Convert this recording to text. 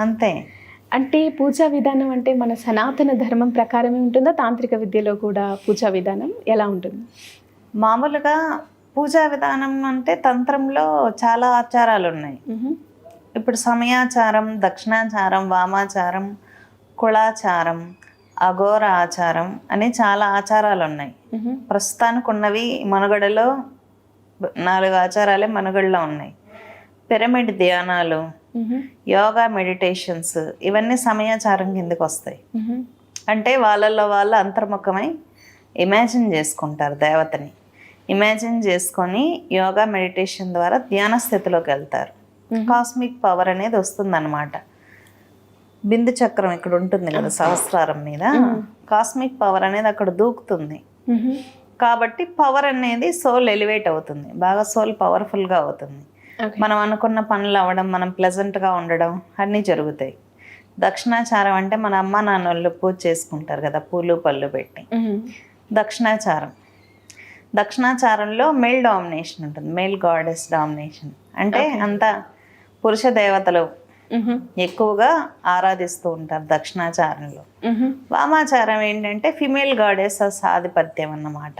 అంతే. అంటే పూజా విధానం అంటే మన సనాతన ధర్మం ప్రకారమే ఉంటుందా? తాంత్రిక విద్యలో కూడా పూజా విధానం ఎలా ఉంటుంది? మామూలుగా పూజా విధానం అంటే తంత్రంలో చాలా ఆచారాలున్నాయి. ఇప్పుడు సమయాచారం, దక్షిణాచారం, వామాచారం, కుళాచారం, అఘోర ఆచారం అని చాలా ఆచారాలున్నాయి. ప్రస్తుతానికి ఉన్నవి మనుగడలో 4 ఆచారాలే మనుగడలో ఉన్నాయి. పిరమిడ్ ధ్యానాలు, యోగా మెడిటేషన్స్ ఇవన్నీ సమయాచారం కిందకి వస్తాయి. అంటే వాళ్ళల్లో వాళ్ళు అంతర్ముఖమై ఇమాజిన్ చేసుకుంటారు దేవతని. ఇమాజిన్ చేసుకొని యోగా మెడిటేషన్ ద్వారా ధ్యాన స్థితిలోకి వెళ్తారు. కాస్మిక్ పవర్ అనేది వస్తుందన్నమాట. బిందు చక్రం ఇక్కడ ఉంటుంది కదా సహస్రారం మీద, కాస్మిక్ పవర్ అనేది అక్కడ దూకుతుంది. కాబట్టి పవర్ అనేది సోల్ ఎలివేట్ అవుతుంది, బాగా సోల్ పవర్ఫుల్గా అవుతుంది. మనం అనుకున్న పనులు అవ్వడం, మనం ప్లెజెంట్గా ఉండడం అన్నీ జరుగుతాయి. దక్షిణాచారం అంటే మన అమ్మ నాన్న వాళ్ళు పూజ చేసుకుంటారు కదా పూలు పళ్ళు పెట్టి, దక్షిణాచారం. దక్షిణాచారంలో మేల్ డామినేషన్ ఉంటుంది, మేల్ గాడెస్ డామినేషన్. అంటే అంతా పురుష దేవతలు ఎక్కువగా ఆరాధిస్తూ ఉంటారు దక్షిణాచారంలో. వామాచారం ఏంటంటే ఫిమేల్ గాడెస్ ఆధిపత్యం అన్నమాట.